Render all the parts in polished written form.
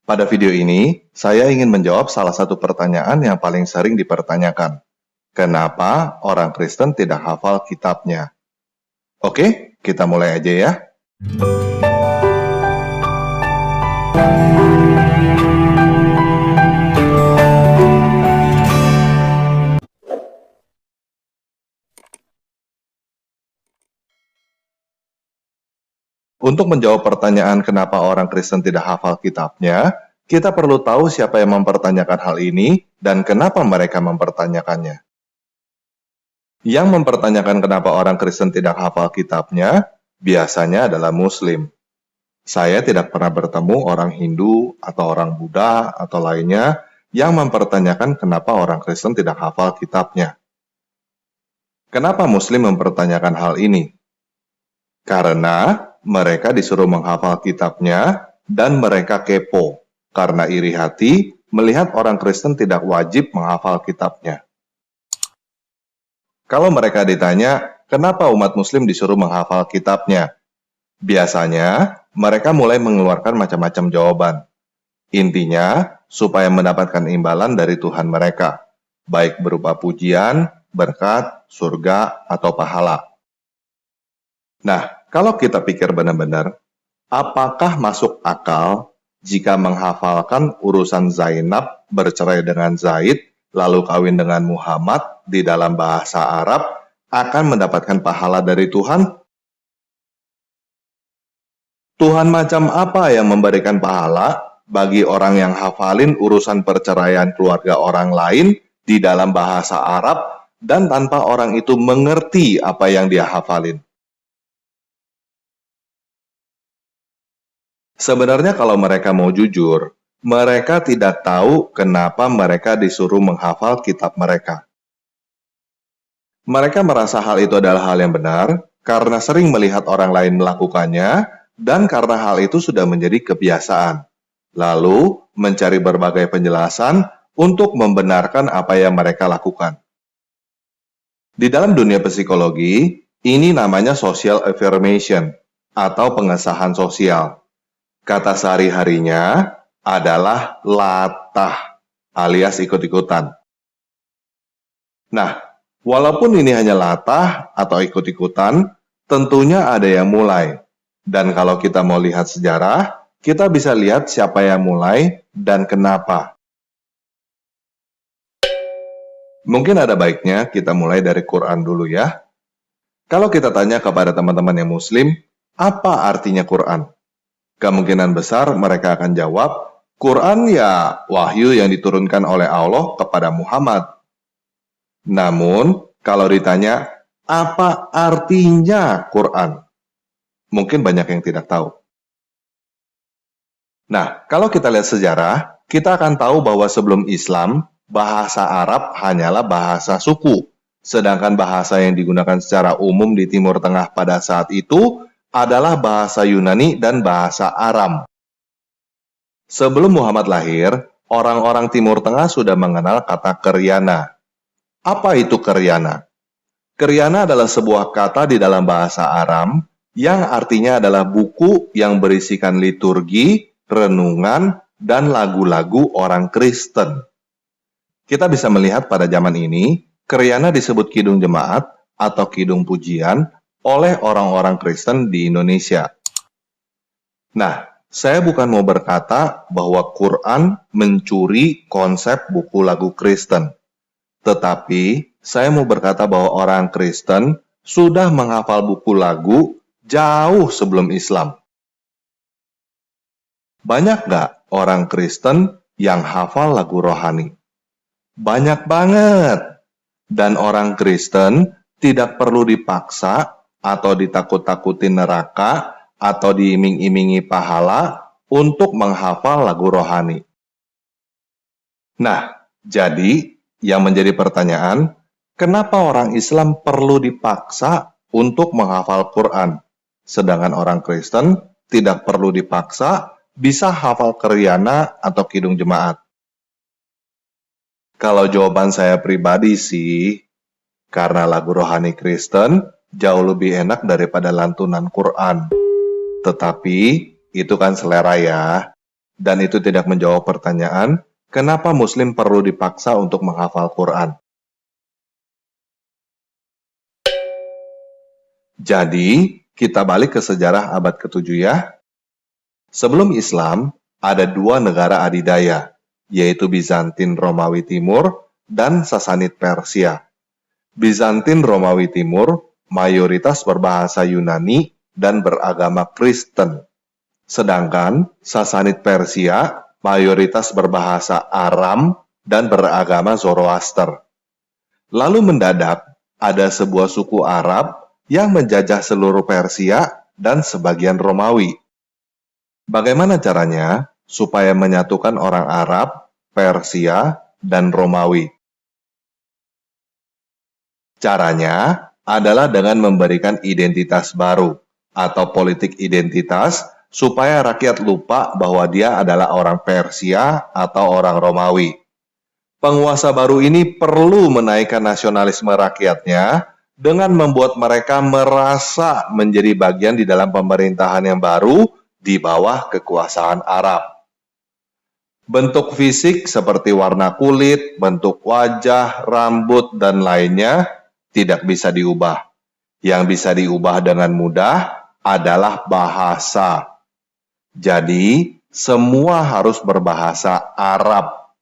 Pada video ini, saya ingin menjawab salah satu pertanyaan yang paling sering dipertanyakan. Kenapa orang Kristen tidak hafal kitabnya? Oke, kita mulai aja ya. Untuk menjawab pertanyaan kenapa orang Kristen tidak hafal kitabnya, kita perlu tahu siapa yang mempertanyakan hal ini dan kenapa mereka mempertanyakannya. Yang mempertanyakan kenapa orang Kristen tidak hafal kitabnya, biasanya adalah Muslim. Saya tidak pernah bertemu orang Hindu atau orang Buddha atau lainnya yang mempertanyakan kenapa orang Kristen tidak hafal kitabnya. Kenapa Muslim mempertanyakan hal ini? Karena mereka disuruh menghafal kitabnya dan mereka kepo karena iri hati melihat orang Kristen tidak wajib menghafal kitabnya. Kalau mereka ditanya, kenapa umat Muslim disuruh menghafal kitabnya? Biasanya, mereka mulai mengeluarkan macam-macam jawaban. Intinya, supaya mendapatkan imbalan dari Tuhan mereka, baik berupa pujian, berkat, surga, atau pahala. Nah, kalau kita pikir benar-benar, apakah masuk akal jika menghafalkan urusan Zainab bercerai dengan Zaid, lalu kawin dengan Muhammad di dalam bahasa Arab, akan mendapatkan pahala dari Tuhan? Tuhan macam apa yang memberikan pahala bagi orang yang hafalin urusan perceraian keluarga orang lain di dalam bahasa Arab dan tanpa orang itu mengerti apa yang dia hafalin? Sebenarnya kalau mereka mau jujur, mereka tidak tahu kenapa mereka disuruh menghafal kitab mereka. Mereka merasa hal itu adalah hal yang benar karena sering melihat orang lain melakukannya dan karena hal itu sudah menjadi kebiasaan. Lalu mencari berbagai penjelasan untuk membenarkan apa yang mereka lakukan. Di dalam dunia psikologi, ini namanya social affirmation atau pengesahan sosial. Kata sehari-harinya adalah latah, alias ikut-ikutan. Nah, walaupun ini hanya latah atau ikut-ikutan, tentunya ada yang mulai. Dan kalau kita mau lihat sejarah, kita bisa lihat siapa yang mulai dan kenapa. Mungkin ada baiknya kita mulai dari Quran dulu ya. Kalau kita tanya kepada teman-teman yang Muslim, apa artinya Quran? Kemungkinan besar mereka akan jawab, Quran ya wahyu yang diturunkan oleh Allah kepada Muhammad. Namun, kalau ditanya, apa artinya Quran? Mungkin banyak yang tidak tahu. Nah, kalau kita lihat sejarah, kita akan tahu bahwa sebelum Islam, bahasa Arab hanyalah bahasa suku. Sedangkan bahasa yang digunakan secara umum di Timur Tengah pada saat itu adalah bahasa Yunani dan bahasa Aram. Sebelum Muhammad lahir, orang-orang Timur Tengah sudah mengenal kata Karyana. Apa itu Karyana? Karyana adalah sebuah kata di dalam bahasa Aram yang artinya adalah buku yang berisikan liturgi, renungan, dan lagu-lagu orang Kristen. Kita bisa melihat pada zaman ini, Karyana disebut kidung jemaat atau kidung pujian oleh orang-orang Kristen di Indonesia. Nah, saya bukan mau berkata bahwa Quran mencuri konsep buku lagu Kristen. Tetapi, saya mau berkata bahwa orang Kristen sudah menghafal buku lagu jauh sebelum Islam. Banyak nggak orang Kristen yang hafal lagu rohani? Banyak banget. Dan orang Kristen tidak perlu dipaksa atau ditakut-takuti neraka, atau diiming-imingi pahala untuk menghafal lagu rohani. Nah, jadi yang menjadi pertanyaan, kenapa orang Islam perlu dipaksa untuk menghafal Quran, sedangkan orang Kristen tidak perlu dipaksa, bisa hafal Karyana atau kidung jemaat? Kalau jawaban saya pribadi sih, karena lagu rohani Kristen jauh lebih enak daripada lantunan Quran. Tetapi, itu kan selera ya. dan itu tidak menjawab pertanyaan, kenapa Muslim perlu dipaksa untuk menghafal Quran. Jadi, kita balik ke sejarah abad ke-7 ya. Sebelum Islam, ada dua negara adidaya, yaitu Bizantin Romawi Timur dan Sasanid Persia. Bizantin Romawi Timur mayoritas berbahasa Yunani dan beragama Kristen. Sedangkan Sasanid Persia mayoritas berbahasa Aram dan beragama Zoroaster. Lalu mendadak ada sebuah suku Arab yang menjajah seluruh Persia dan sebagian Romawi. Bagaimana caranya supaya menyatukan orang Arab, Persia, dan Romawi? Caranya adalah dengan memberikan identitas baru atau politik identitas supaya rakyat lupa bahwa dia adalah orang Persia atau orang Romawi. Penguasa baru ini perlu menaikkan nasionalisme rakyatnya dengan membuat mereka merasa menjadi bagian di dalam pemerintahan yang baru di bawah kekuasaan Arab. Bentuk fisik seperti warna kulit, bentuk wajah, rambut, dan lainnya tidak bisa diubah. Yang bisa diubah dengan mudah adalah bahasa. Jadi, semua harus berbahasa Arab.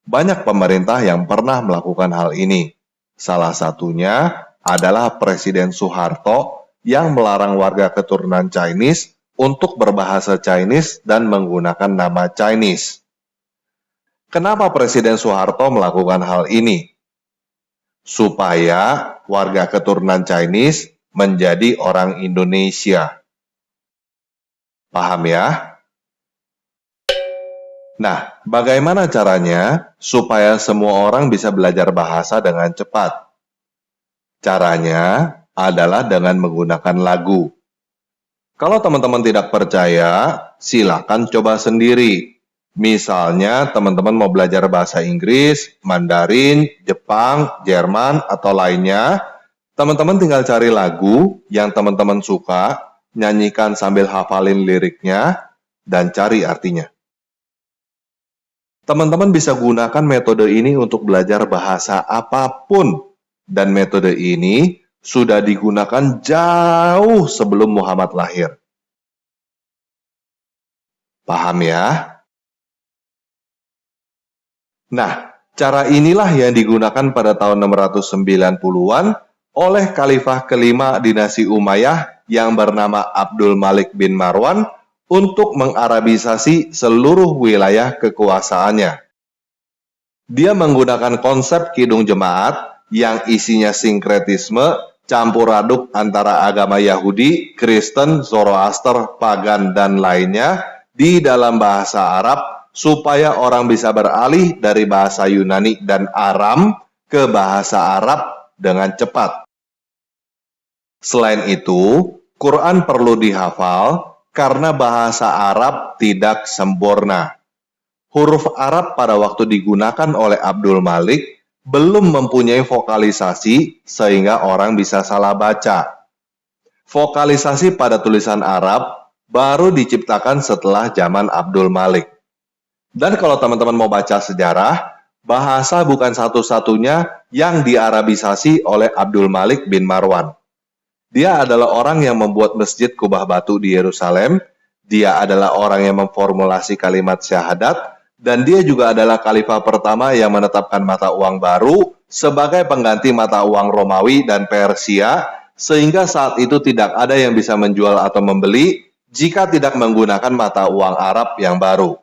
Banyak pemerintah yang pernah melakukan hal ini. Salah satunya adalah Presiden Soeharto yang melarang warga keturunan Chinese untuk berbahasa Chinese dan menggunakan nama Chinese. Kenapa Presiden Soeharto melakukan hal ini? Supaya warga keturunan Chinese menjadi orang Indonesia. Paham ya? Nah, bagaimana caranya supaya semua orang bisa belajar bahasa dengan cepat? Caranya adalah dengan menggunakan lagu. Kalau teman-teman tidak percaya, silakan coba sendiri. Misalnya, teman-teman mau belajar bahasa Inggris, Mandarin, Jepang, Jerman, atau lainnya, teman-teman tinggal cari lagu yang teman-teman suka, nyanyikan sambil hafalin liriknya, dan cari artinya. Teman-teman bisa gunakan metode ini untuk belajar bahasa apapun, dan metode ini sudah digunakan jauh sebelum Muhammad lahir. Paham ya? Nah, cara inilah yang digunakan pada tahun 690-an oleh Khalifah kelima dinasti Umayyah yang bernama Abdul Malik bin Marwan untuk mengarabisasi seluruh wilayah kekuasaannya. Dia menggunakan konsep kidung jemaat yang isinya sinkretisme, campur aduk antara agama Yahudi, Kristen, Zoroaster, Pagan, dan lainnya di dalam bahasa Arab supaya orang bisa beralih dari bahasa Yunani dan Aram ke bahasa Arab dengan cepat. Selain itu, Quran perlu dihafal karena bahasa Arab tidak sempurna. Huruf Arab pada waktu digunakan oleh Abdul Malik belum mempunyai vokalisasi sehingga orang bisa salah baca. Vokalisasi pada tulisan Arab baru diciptakan setelah zaman Abdul Malik. Dan kalau teman-teman mau baca sejarah, bahasa bukan satu-satunya yang diarabisasi oleh Abdul Malik bin Marwan. Dia adalah orang yang membuat Masjid Kubah Batu di Yerusalem, dia adalah orang yang memformulasi kalimat syahadat, dan dia juga adalah khalifah pertama yang menetapkan mata uang baru sebagai pengganti mata uang Romawi dan Persia, sehingga saat itu tidak ada yang bisa menjual atau membeli jika tidak menggunakan mata uang Arab yang baru.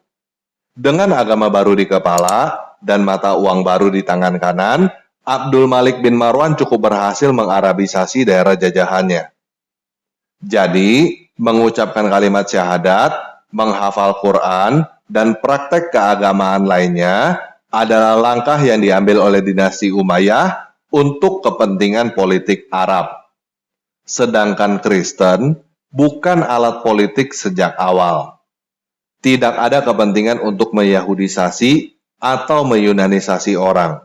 Dengan agama baru di kepala dan mata uang baru di tangan kanan, Abdul Malik bin Marwan cukup berhasil mengarabisasi daerah jajahannya. Jadi, mengucapkan kalimat syahadat, menghafal Quran, dan praktek keagamaan lainnya adalah langkah yang diambil oleh dinasti Umayyah untuk kepentingan politik Arab. Sedangkan Kristen bukan alat politik sejak awal. Tidak ada kepentingan untuk meyahudisasi atau meyunanisasi orang.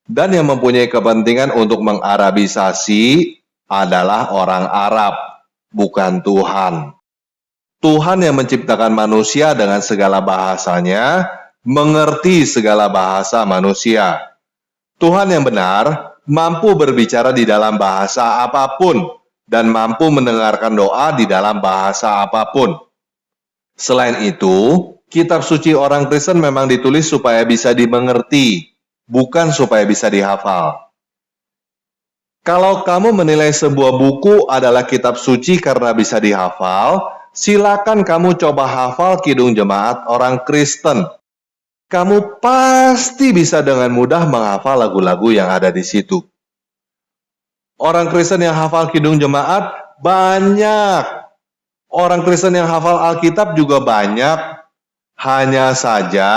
Dan yang mempunyai kepentingan untuk mengarabisasi adalah orang Arab, bukan Tuhan. Tuhan yang menciptakan manusia dengan segala bahasanya, mengerti segala bahasa manusia. Tuhan yang benar mampu berbicara di dalam bahasa apapun dan mampu mendengarkan doa di dalam bahasa apapun. Selain itu, kitab suci orang Kristen memang ditulis supaya bisa dimengerti, bukan supaya bisa dihafal. Kalau kamu menilai sebuah buku adalah kitab suci karena bisa dihafal, silakan kamu coba hafal Kidung Jemaat orang Kristen. Kamu pasti bisa dengan mudah menghafal lagu-lagu yang ada di situ. Orang Kristen yang hafal Kidung Jemaat banyak. Orang Kristen yang hafal Alkitab juga banyak. Hanya saja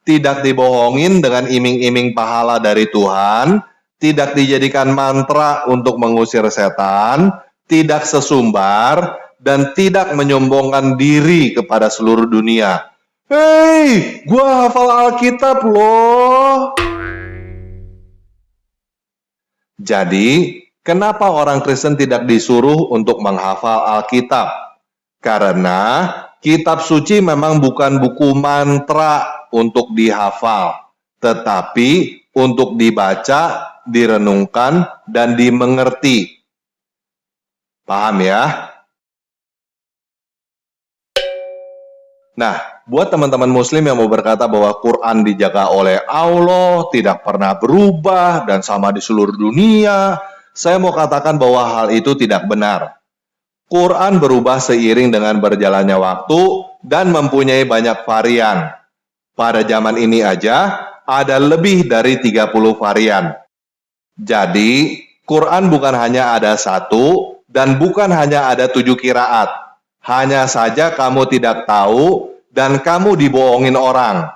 tidak dibohongin dengan iming-iming pahala dari Tuhan, tidak dijadikan mantra untuk mengusir setan, tidak sesumbar, dan tidak menyombongkan diri kepada seluruh dunia. Hei, gua hafal Alkitab loh. Jadi, kenapa orang Kristen tidak disuruh untuk menghafal Alkitab? Karena kitab suci memang bukan buku mantra untuk dihafal, tetapi untuk dibaca, direnungkan, dan dimengerti. Paham ya? Nah, buat teman-teman muslim yang mau berkata bahwa Quran dijaga oleh Allah, tidak pernah berubah, dan sama di seluruh dunia, saya mau katakan bahwa hal itu tidak benar. Quran berubah seiring dengan berjalannya waktu dan mempunyai banyak varian. Pada zaman ini aja, ada lebih dari 30 varian. Jadi, Quran bukan hanya ada satu, dan bukan hanya ada 7 qiraat. Hanya saja kamu tidak tahu dan kamu dibohongin orang.